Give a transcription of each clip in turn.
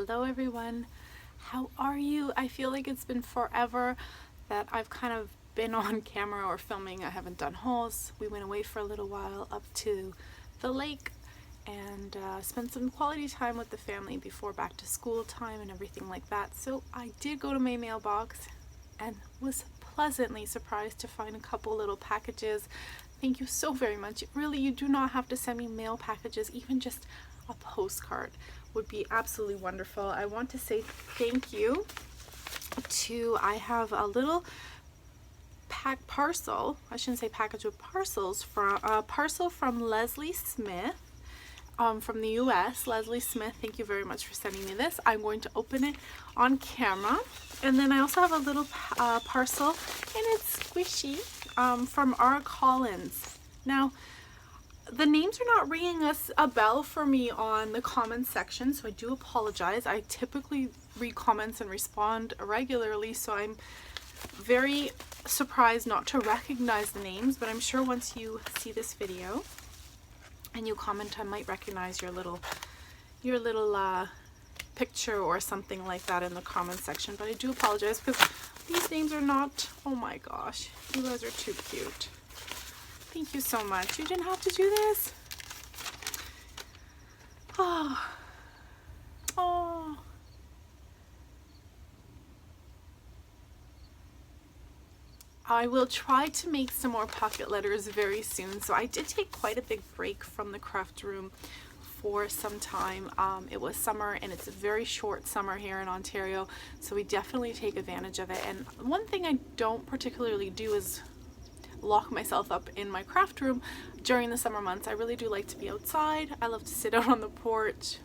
Hello everyone, how are you? I feel like it's been forever that I've kind of been on camera or filming. I haven't done hauls. We went away for a little while up to the lake and spent some quality time with the family before back to school time and everything like that. So I did go to my mailbox and was pleasantly surprised to find a couple little packages. Thank you so very much. Really, you do not have to send me mail packages, even just a postcard would be absolutely wonderful. I want to say thank you to, I have a little parcel, I shouldn't say package, but parcels from a parcel from Leslie Smith from the US. Leslie Smith, thank you very much for sending me this. I'm going to open it on camera. And then I also have a little parcel, and it's squishy, from R. Collins. Now, the names are not ringing us a bell for me on the comments section, so I do apologize. I typically read comments and respond regularly, so I'm very surprised not to recognize the names, but I'm sure once you see this video and you comment, I might recognize your little picture or something like that in the comment section. But I do apologize because these names are not, oh my gosh, you guys are too cute. Thank you so much. You didn't have to do this. Oh. Oh. I will try to make some more pocket letters very soon. So I did take quite a big break from the craft room for some time. It was summer, and it's a very short summer here in Ontario, so we definitely take advantage of it. And one thing I don't particularly do is lock myself up in my craft room during the summer months. I really do like to be outside. I love to sit out on the porch,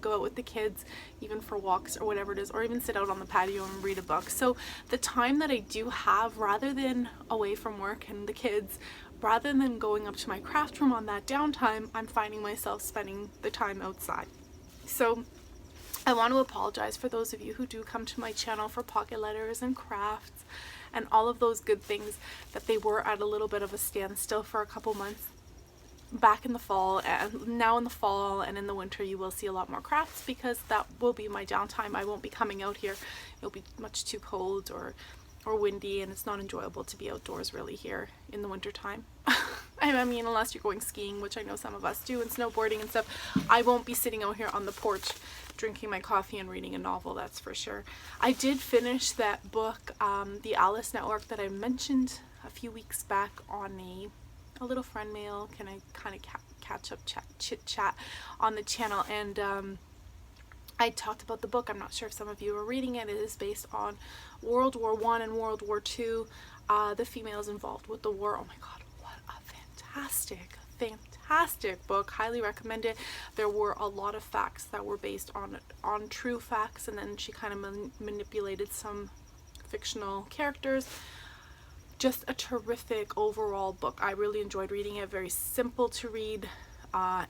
go out with the kids, even for walks or whatever it is, or even sit out on the patio and read a book. So the time that I do have, rather than away from work and the kids, rather than going up to my craft room on that downtime, I'm finding myself spending the time outside. So I want to apologize for those of you who do come to my channel for pocket letters and crafts and all of those good things, that they were at a little bit of a standstill for a couple months back in the fall. And now in the fall and in the winter you will see a lot more crafts, because that will be my downtime. I won't be coming out here. It'll be much too cold or windy, and it's not enjoyable to be outdoors really here in the winter time. I mean, unless you're going skiing, which I know some of us do, and snowboarding and stuff. I won't be sitting out here on the porch drinking my coffee and reading a novel, that's for sure. I did finish that book, The Alice Network, that I mentioned a few weeks back on a little friend mail. Can I kind of catch up, chit chat on the channel? And I talked about the book. I'm not sure if some of you are reading it. It is based on World War I and World War II, the females involved with the war. Oh my god, what a fantastic book. Highly recommend it. There were a lot of facts that were based on true facts, and then she kind of manipulated some fictional characters. Just a terrific overall book. I really enjoyed reading it. Very simple to read.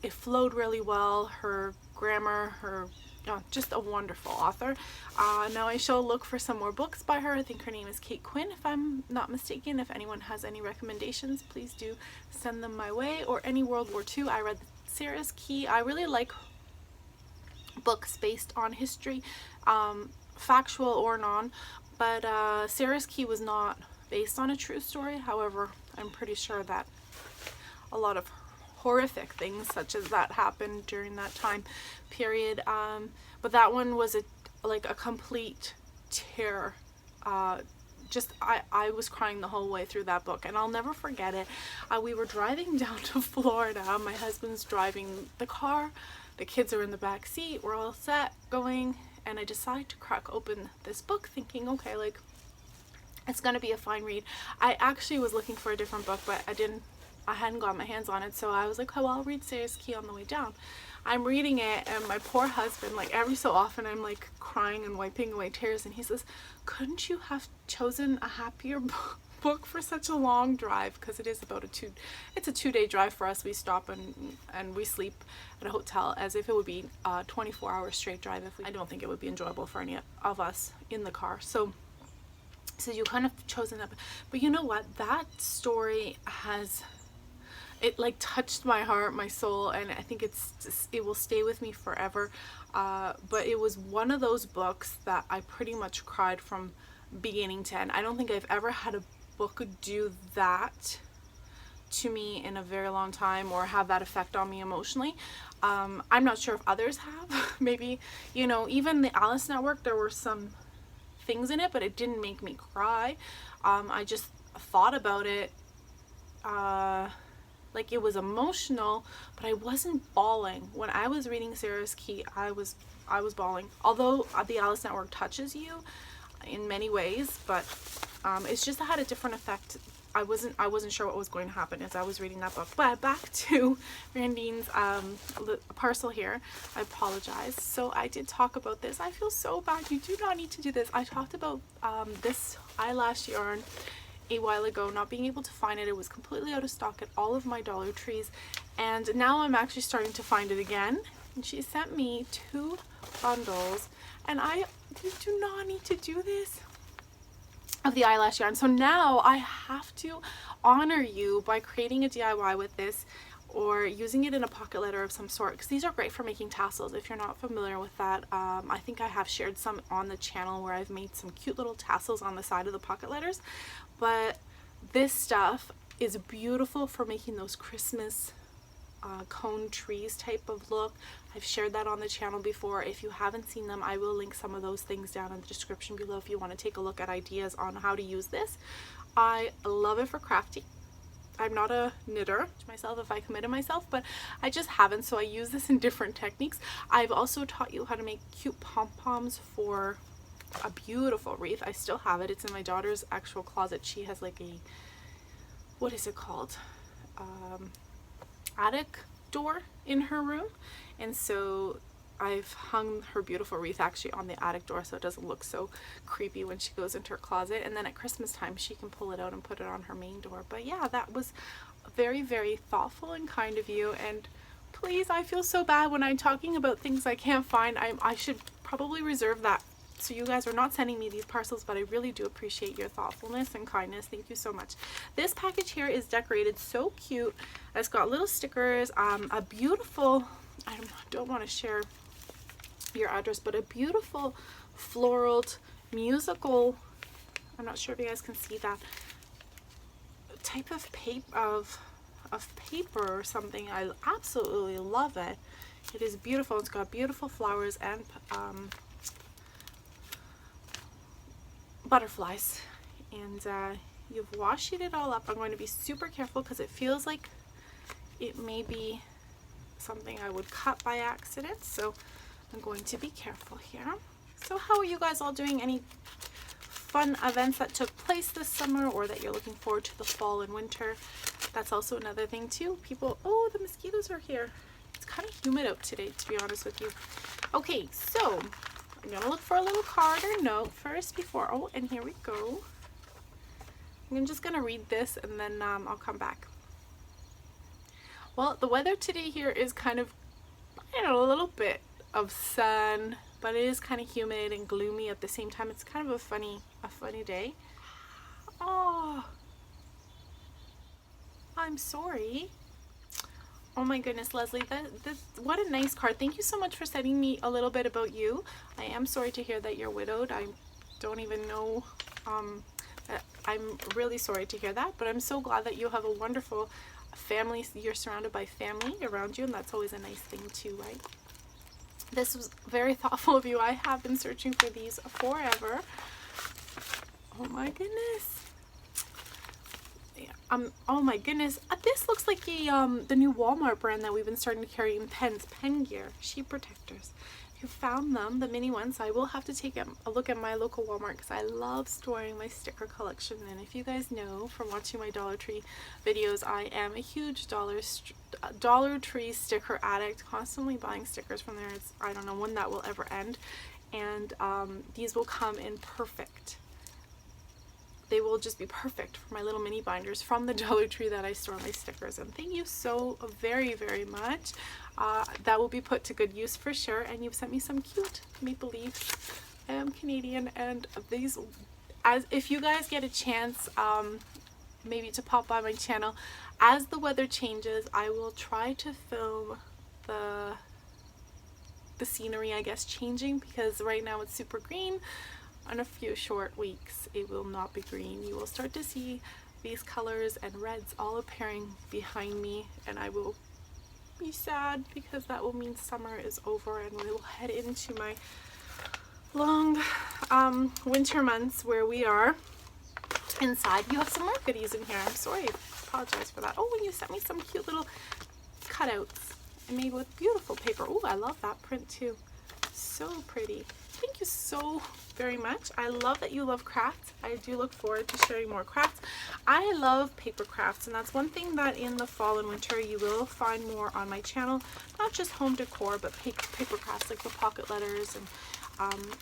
It flowed really well. Her grammar, just a wonderful author. Now I shall look for some more books by her. I think her name is Kate Quinn, if I'm not mistaken. If anyone has any recommendations, please do send them my way. Or any World War II. I read Sarah's Key. I really like books based on history, factual or non, but Sarah's Key was not based on a true story. However, I'm pretty sure that a lot of horrific things such as that happened during that time period, but that one was like a complete terror. I was crying the whole way through that book, and I'll never forget it. We were driving down to Florida. My husband's driving the car, the kids are in the back seat, we're all set going, and I decided to crack open this book thinking, okay, like, it's gonna be a fine read. I actually was looking for a different book, but I hadn't got my hands on it, so I was like, oh, well, I'll read Sarah's Key on the way down. I'm reading it, and my poor husband, like every so often, I'm like crying and wiping away tears, and he says, couldn't you have chosen a happier book for such a long drive? Because it is about it's a 2-day drive for us. We stop and we sleep at a hotel as if it would be a 24-hour straight drive. I don't think it would be enjoyable for any of us in the car. So you kind of chosen that, but you know what, that story has it like touched my heart, my soul, and I think it will stay with me forever. But it was one of those books that I pretty much cried from beginning to end. I don't think I've ever had a book do that to me in a very long time, or have that effect on me emotionally. I'm not sure if others have. Maybe, you know, even the Alice Network, there were some things in it, but it didn't make me cry. I just thought about it, like it was emotional, but I wasn't bawling. When I was reading Sarah's Key, I was bawling. Although the Alice Network touches you in many ways, but it's just had a different effect. I wasn't sure what was going to happen as I was reading that book. But back to Randine's parcel here. I apologize. So I did talk about this. I feel so bad. You do not need to do this. I talked about this eyelash yarn a while ago, not being able to find it. It was completely out of stock at all of my Dollar Trees, and now I'm actually starting to find it again. And she sent me 2 bundles, and you do not need to do this, of the eyelash yarn. So now I have to honor you by creating a DIY with this, or using it in a pocket letter of some sort, because these are great for making tassels. If you're not familiar with that, I think I have shared some on the channel where I've made some cute little tassels on the side of the pocket letters. But this stuff is beautiful for making those Christmas cone trees type of look. I've shared that on the channel before. If you haven't seen them, I will link some of those things down in the description below if you want to take a look at ideas on how to use this. I love it for crafting. I'm not a knitter myself if I committed myself, but I just haven't, so I use this in different techniques. I've also taught you how to make cute pom-poms for a beautiful wreath. I still have it. It's in my daughter's actual closet. She has like a, what is it called? Attic door in her room, and so I've hung her beautiful wreath actually on the attic door so it doesn't look so creepy when she goes into her closet, and then at Christmas time she can pull it out and put it on her main door. But yeah, that was very, very thoughtful and kind of you, and please, I feel so bad when I'm talking about things I can't find. I should probably reserve that so you guys are not sending me these parcels, but I really do appreciate your thoughtfulness and kindness. Thank you so much. This package here is decorated so cute. It's got little stickers, a beautiful, I don't want to share your address, but a beautiful floraled musical, I'm not sure if you guys can see that type of paper or something. I absolutely love it. It is beautiful. It's got beautiful flowers and butterflies, and you've washi it all up. I'm going to be super careful because it feels like it may be something I would cut by accident, so I'm going to be careful here. So how are you guys all doing? Any fun events that took place this summer, or that you're looking forward to the fall and winter? That's also another thing too. People, oh, the mosquitoes are here. It's kind of humid out today, to be honest with you. Okay, so I'm gonna look for a little card or note first before, oh, and here we go. I'm just gonna read this and then I'll come back. Well, the weather today here is kind of, you know, a little bit of sun, but it is kind of humid and gloomy at the same time. It's kind of a funny day. Oh, I'm sorry. Oh my goodness, Leslie, what a nice card. Thank you so much for sending me a little bit about you. I am sorry to hear that you're widowed. I don't even know, I'm really sorry to hear that, but I'm so glad that you have a wonderful family. You're surrounded by family around you, and that's always a nice thing too, right? This was very thoughtful of you. I have been searching for these forever. Oh my goodness. Oh my goodness, this looks like the new Walmart brand that we've been starting to carry in pens, Pen Gear, sheet protectors. If you found them, the mini ones, I will have to take a look at my local Walmart because I love storing my sticker collection. And if you guys know from watching my Dollar Tree videos, I am a huge Dollar Tree sticker addict, constantly buying stickers from there. I don't know when that will ever end. And these will come in perfect. They will just be perfect for my little mini binders from the Dollar Tree that I store my stickers in. Thank you so very, very much. That will be put to good use for sure. And you've sent me some cute maple leaves. I am Canadian, and these, as if you guys get a chance, maybe to pop by my channel. As the weather changes, I will try to film the scenery, I guess, changing, because right now it's super green. In a few short weeks it will not be green. You will start to see these colors and reds all appearing behind me, and I will be sad because that will mean summer is over and we will head into my long winter months where we are inside. You have some more goodies in here. I'm sorry, I apologize for that. Oh, and you sent me some cute little cutouts and made with beautiful paper. Oh, I love that print too. So pretty. Thank you so very much. I love that you love crafts. I do look forward to sharing more crafts. I love paper crafts, and that's one thing that in the fall and winter you will find more on my channel. Not just home decor, but paper crafts like the pocket letters, and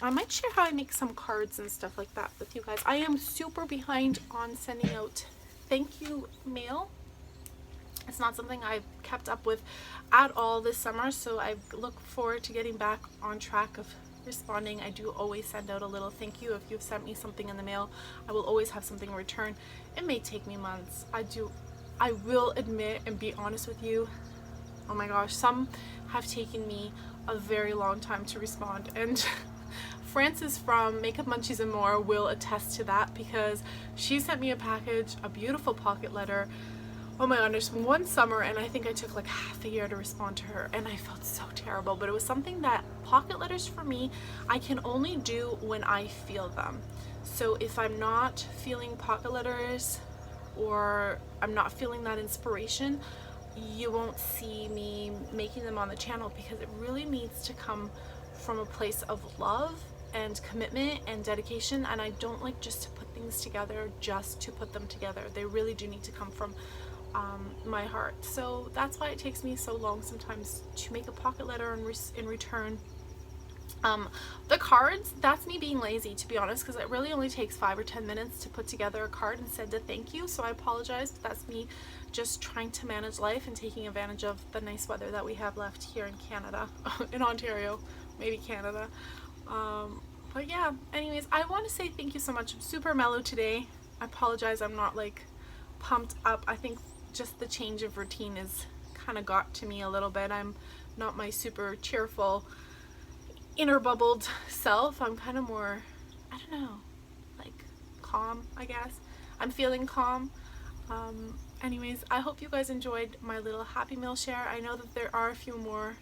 I might share how I make some cards and stuff like that with you guys. I am super behind on sending out thank you mail. It's not something I've kept up with at all this summer, so I look forward to getting back on track of responding. I do always send out a little thank you. If you've sent me something in the mail, I will always have something in return. It may take me months. I will admit and be honest with you, oh my gosh, some have taken me a very long time to respond, and Frances from Makeup Munchies and More will attest to that, because she sent me a package, a beautiful pocket letter, oh my goodness, one summer, and I think I took like half a year to respond to her, and I felt so terrible. But it was something that pocket letters for me, I can only do when I feel them. So if I'm not feeling pocket letters, or I'm not feeling that inspiration, you won't see me making them on the channel, because it really needs to come from a place of love and commitment and dedication. And I don't like just to put things together just to put them together. They really do need to come from my heart. So that's why it takes me so long sometimes to make a pocket letter in return. The cards, that's me being lazy, to be honest, because it really only takes 5 or 10 minutes to put together a card and send a thank you. So I apologize, but that's me just trying to manage life and taking advantage of the nice weather that we have left here in Canada, in Ontario, maybe Canada. But yeah, anyways, I want to say thank you so much. I'm super mellow today. I apologize, I'm not like pumped up. I think just the change of routine is kind of got to me a little bit. I'm not my super cheerful inner bubbled self. I'm kind of more, I don't know, like calm, I guess. I'm feeling calm. Anyways, I hope you guys enjoyed my little Happy Meal share. I know that there are a few more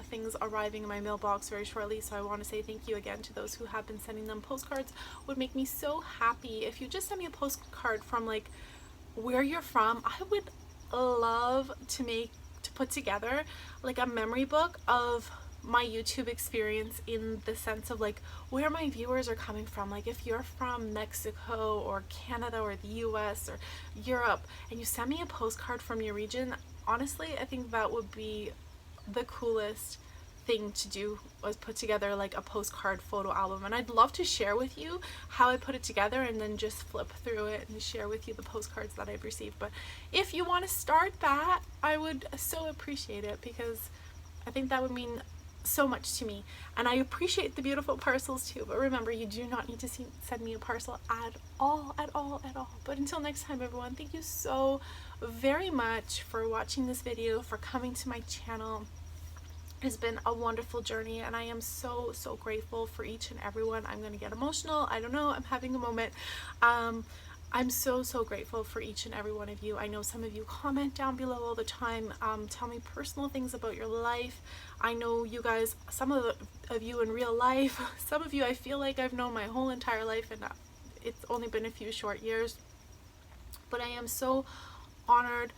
things arriving in my mailbox very shortly, so I want to say thank you again to those who have been sending them. Postcards would make me so happy. If you just send me a postcard from like where you're from, I would love to put together like a memory book of my YouTube experience, in the sense of like where my viewers are coming from. Like if you're from Mexico or Canada or the US or Europe and you send me a postcard from your region, honestly I think that would be the coolest thing to do, was put together like a postcard photo album. And I'd love to share with you how I put it together, and then just flip through it and share with you the postcards that I've received. But if you want to start that, I would so appreciate it, because I think that would mean so much to me. And I appreciate the beautiful parcels too, but remember, you do not need to send me a parcel at all. But until next time, everyone, thank you so very much for watching this video, for coming to my channel. It has been a wonderful journey, and I am so grateful for each and every one. I'm gonna get emotional, I don't know, I'm having a moment. I'm so grateful for each and every one of you. I know some of you comment down below all the time, tell me personal things about your life. I know you guys, some of you in real life, some of you I feel like I've known my whole entire life, and it's only been a few short years. But I am so honored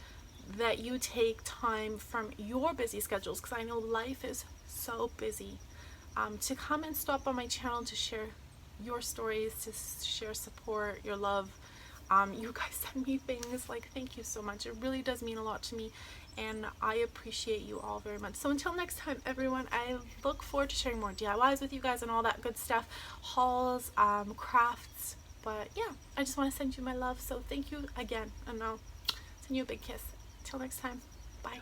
that you take time from your busy schedules, because I know life is so busy, to come and stop on my channel to share your stories, to share support, your love. You guys send me things like, thank you so much. It really does mean a lot to me, and I appreciate you all very much. So until next time, everyone, I look forward to sharing more DIYs with you guys and all that good stuff, hauls, crafts. But yeah, I just want to send you my love. So thank you again, and I'll send you a big kiss. Till next time, bye.